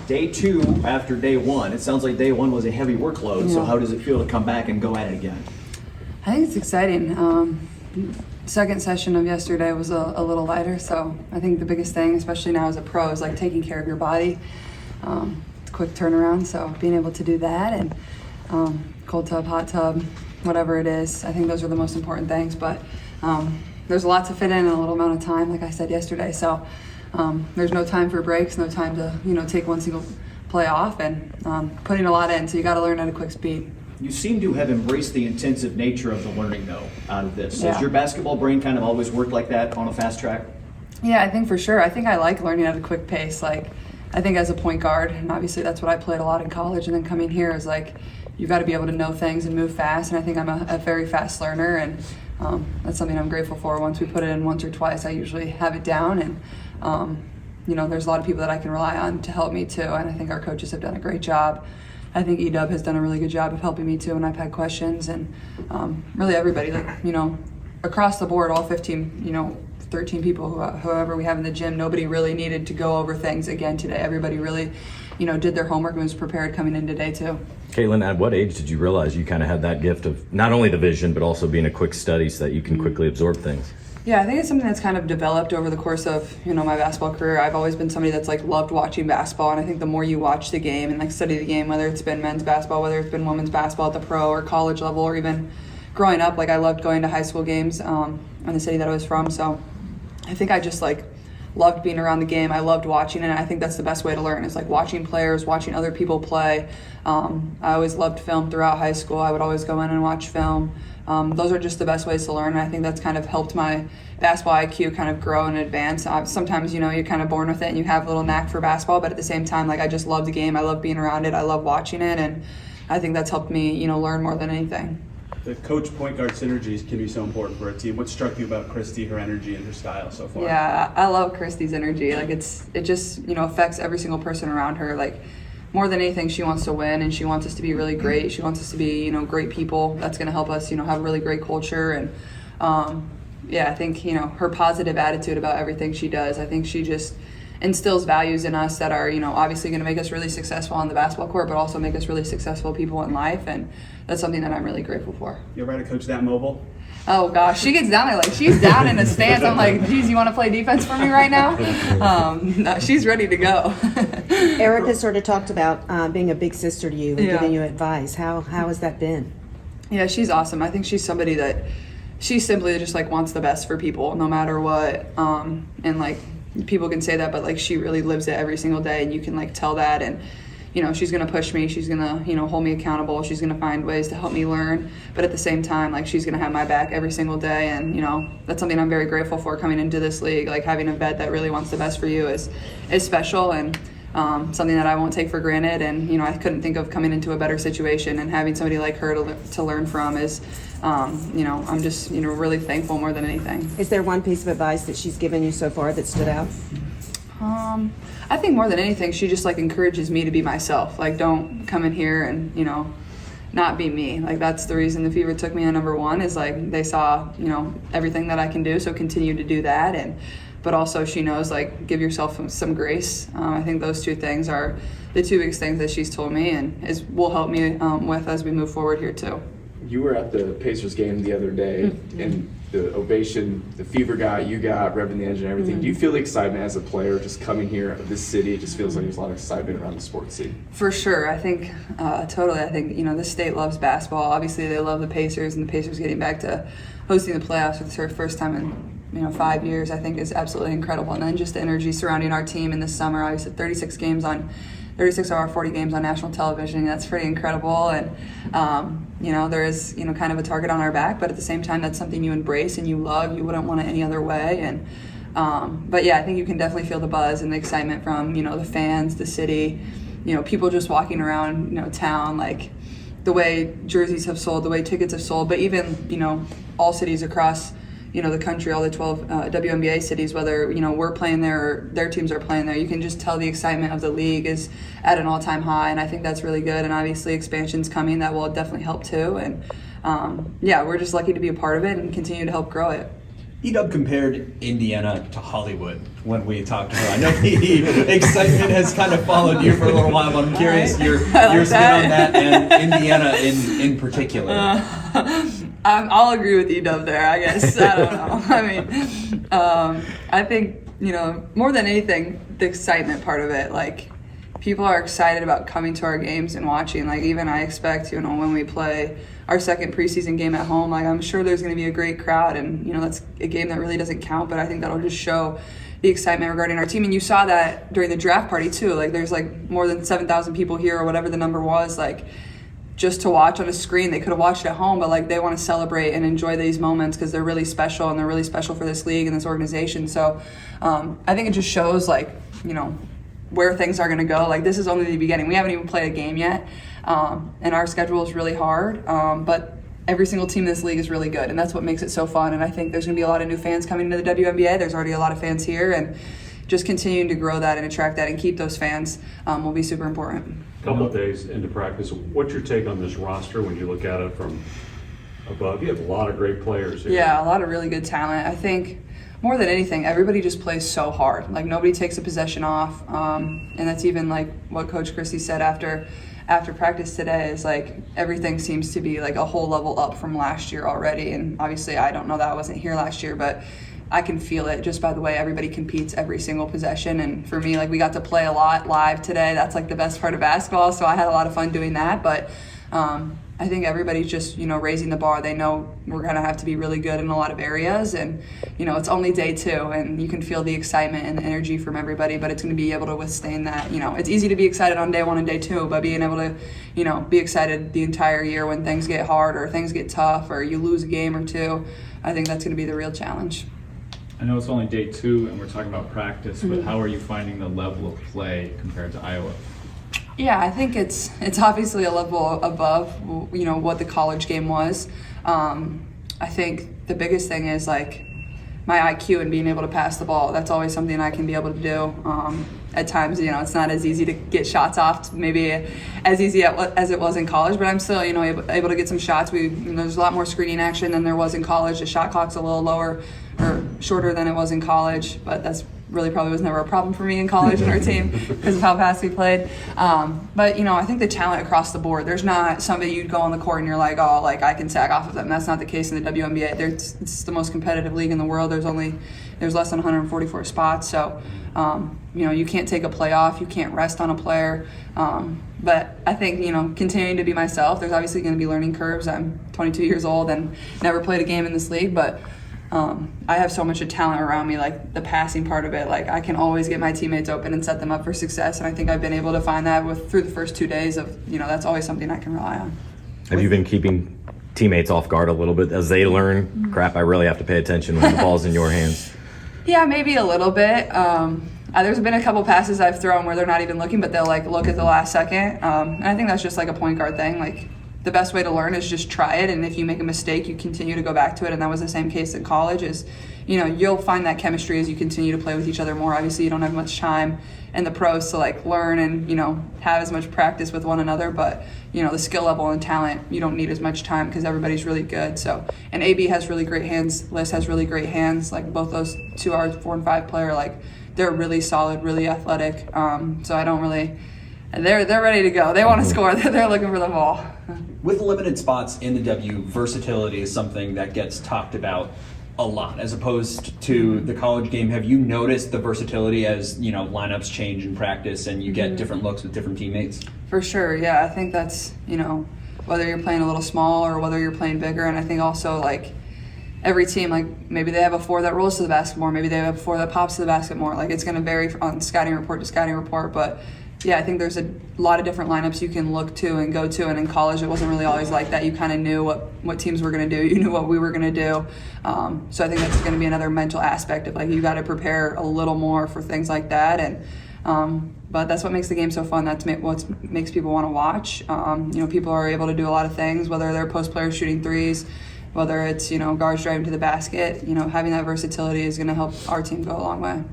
Day 2 after day 1. It sounds like day 1 was a heavy workload. So how does it feel to come back and go at it again? I think it's exciting. Second session of yesterday was a little lighter, so I think the biggest thing, especially now as a pro, is like taking care of your body. It's a quick turnaround, so being able to do that and cold tub, hot tub, whatever it is, I think those are the most important things. But there's a lot to fit in a little amount of time, like I said yesterday. So there's no time for breaks, no time to take one single play off, and putting a lot in. So you got to learn at a quick speed. You seem to have embraced the intensive nature of the learning, though, out of this. Yeah. Has your basketball brain kind of always worked like that on a fast track? Yeah, I think for sure. I think I like learning at a quick pace. Like, I think as a point guard, and obviously that's what I played a lot in college, and then coming here is like, you've got to be able to know things and move fast, and I think I'm a very fast learner, and that's something I'm grateful for. Once we put it in once or twice, I usually have it down, and there's a lot of people that I can rely on to help me too, and I think our coaches have done a great job. I think EW has done a really good job of helping me too when I've had questions, and really everybody, across the board, all 15, 13 people, whoever we have in the gym, nobody really needed to go over things again today. Everybody really, did their homework and was prepared coming in today too. Caitlin, at what age did you realize you kind of had that gift of not only the vision, but also being a quick study so that you can quickly absorb things? Yeah, I think it's something that's kind of developed over the course of, my basketball career. I've always been somebody that's loved watching basketball, and I think the more you watch the game and study the game, whether it's been men's basketball, whether it's been women's basketball at the pro or college level, or even growing up, I loved going to high school games in the city that I was from. So I think I just loved being around the game. I loved watching it, and I think that's the best way to learn is watching players, watching other people play. I always loved film throughout high school. I would always go in and watch film. Those are just the best ways to learn, and I think that's kind of helped my basketball IQ kind of grow and advance. Sometimes, you're kind of born with it and you have a little knack for basketball, but at the same time, I just love the game. I love being around it. I love watching it, and I think that's helped me, learn more than anything. The coach point guard synergies can be so important for a team. What struck you about Christie, her energy, and her style so far? Yeah, I love Christie's energy. It just, affects every single person around her. More than anything, she wants to win, and she wants us to be really great. She wants us to be, great people. That's going to help us, have a really great culture. And I think, her positive attitude about everything she does, I think she just instills values in us that are, obviously going to make us really successful on the basketball court, but also make us really successful people in life. And that's something that I'm really grateful for. You ever had a coach that mobile? Oh gosh, she gets down there she's down in a stance. I'm like, geez, you want to play defense for me right now? No, she's ready to go. Erica sort of talked about being a big sister to you and giving you advice. How has that been? Yeah, she's awesome. I think she's somebody that she simply just wants the best for people no matter what. And people can say that, but she really lives it every single day, and you can tell that. And she's going to push me. She's going to, hold me accountable. She's going to find ways to help me learn. But at the same time, she's going to have my back every single day. And, that's something I'm very grateful for coming into this league. Having a vet that really wants the best for you is special, and something that I won't take for granted. And, I couldn't think of coming into a better situation, and having somebody like her to learn from is, I'm just, really thankful more than anything. Is there one piece of advice that she's given you so far that stood out? I think more than anything, she just encourages me to be myself. Don't come in here and, not be me. That's the reason the Fever took me on #1 is they saw, everything that I can do. So continue to do that. But also she knows give yourself some grace. I think those two things are the two biggest things that she's told me and will help me with as we move forward here too. You were at the Pacers game the other day, and the ovation, the Fever got, you got, revving the engine and everything. Do you feel the excitement as a player just coming here of this city? It just feels like there's a lot of excitement around the sports scene. For sure. I think, totally. I think, this state loves basketball. Obviously, they love the Pacers, and the Pacers getting back to hosting the playoffs for the first time in 5 years, I think is absolutely incredible. And then just the energy surrounding our team in the summer. Obviously, 36 of our 40 games on national television. That's pretty incredible. And, there is, kind of a target on our back, but at the same time, that's something you embrace and you love. You wouldn't want it any other way. And, but yeah, I think you can definitely feel the buzz and the excitement from, the fans, the city, people just walking around, town, the way jerseys have sold, the way tickets have sold, but even, all cities across, the country, all the 12 WNBA cities, whether, we're playing there or their teams are playing there, you can just tell the excitement of the league is at an all-time high, and I think that's really good. And obviously expansion's coming, that will definitely help too. And we're just lucky to be a part of it and continue to help grow it. E-Dub compared Indiana to Hollywood when we talked to her. I know the excitement has kind of followed you for a little while, but I'm curious your spin on that and Indiana in particular. I'll agree with E-Dub there, I guess. I don't know. I mean, I think, more than anything, the excitement part of it, like, people are excited about coming to our games and watching. Like, even I expect, when we play our second preseason game at home, like, I'm sure there's going to be a great crowd, and, that's a game that really doesn't count, but I think that'll just show the excitement regarding our team. And you saw that during the draft party, too. Like, there's, like, more than 7,000 people here or whatever the number was, like, just to watch on a screen. They could have watched at home, but, like, they want to celebrate and enjoy these moments because they're really special, and they're really special for this league and this organization. So I think it just shows, like, where things are going to go. Like, this is only the beginning. We haven't even played a game yet, and our schedule is really hard, but every single team in this league is really good, and that's what makes it so fun. And I think there's going to be a lot of new fans coming to the WNBA. There's already a lot of fans here, and just continuing to grow that and attract that and keep those fans will be super important. A couple of days into practice, what's your take on this roster when you look at it from above? You have a lot of great players here. Yeah, a lot of really good talent. I think more than anything, everybody just plays so hard. Like, nobody takes a possession off, and that's even like what Coach Christie said after practice today, is like everything seems to be like a whole level up from last year already. And obviously, I don't know that I wasn't here last year, but I can feel it just by the way everybody competes every single possession. And for me, like, we got to play a lot live today. That's like the best part of basketball, so I had a lot of fun doing that. But I think everybody's just, raising the bar. They know we're going to have to be really good in a lot of areas. And, it's only day 2, and you can feel the excitement and the energy from everybody, but it's going to be able to withstand that. It's easy to be excited on day 1 and day 2, but being able to, be excited the entire year when things get hard or things get tough or you lose a game or 2, I think that's going to be the real challenge. I know it's only day 2 and we're talking about practice, but how are you finding the level of play compared to Iowa? Yeah, I think it's obviously a level above, what the college game was. I think the biggest thing is, like, my IQ and being able to pass the ball. That's always something I can be able to do. At times, it's not as easy to get shots off, maybe as easy as it was in college, but I'm still, able to get some shots. There's a lot more screening action than there was in college. The shot clock's a little lower or shorter than it was in college, but that's really probably was never a problem for me in college and our team because of how fast we played. But, I think the talent across the board, there's not somebody you'd go on the court and you're like, oh, like, I can sag off of them. That's not the case in the WNBA. It's the most competitive league in the world. There's less than 144 spots. So, you can't take a play off. You can't rest on a player. But I think, continuing to be myself, there's obviously going to be learning curves. I'm 22 years old and never played a game in this league, but I have so much of talent around me, like the passing part of it. Like, I can always get my teammates open and set them up for success, and I think I've been able to find that through the first 2 days of, that's always something I can rely on. Have you been keeping teammates off guard a little bit as they learn, crap, I really have to pay attention when the ball's in your hands? Yeah, maybe a little bit. There's been a couple passes I've thrown where they're not even looking, but they'll, like, look at the last second. And I think that's just like a point guard thing. Like, the best way to learn is just try it, and if you make a mistake, you continue to go back to it. And that was the same case in college. You'll find that chemistry as you continue to play with each other more. Obviously, you don't have much time in the pros to, like, learn and have as much practice with one another. But the skill level and talent, you don't need as much time because everybody's really good. So, and AB has really great hands. Liz has really great hands. Like, both those 2 are 4 and 5 player. Like, they're really solid, really athletic. So I don't really. They're ready to go. They want to score. They're looking for the ball. With limited spots in the W, versatility is something that gets talked about a lot, as opposed to the college game. Have you noticed the versatility as, lineups change in practice and you get different looks with different teammates? For sure, yeah. I think that's, whether you're playing a little small or whether you're playing bigger. And I think also, like, every team, like, maybe they have a 4 that rolls to the basket more, maybe they have a 4 that pops to the basket more. Like, it's going to vary on scouting report to scouting report, but yeah, I think there's a lot of different lineups you can look to and go to, and in college it wasn't really always like that. You kind of knew what teams were going to do. You knew what we were going to do. So I think that's going to be another mental aspect of, like, you got to prepare a little more for things like that. And but that's what makes the game so fun. That's what makes people want to watch. People are able to do a lot of things, whether they're post players shooting threes, whether it's guards driving to the basket. Having that versatility is going to help our team go a long way.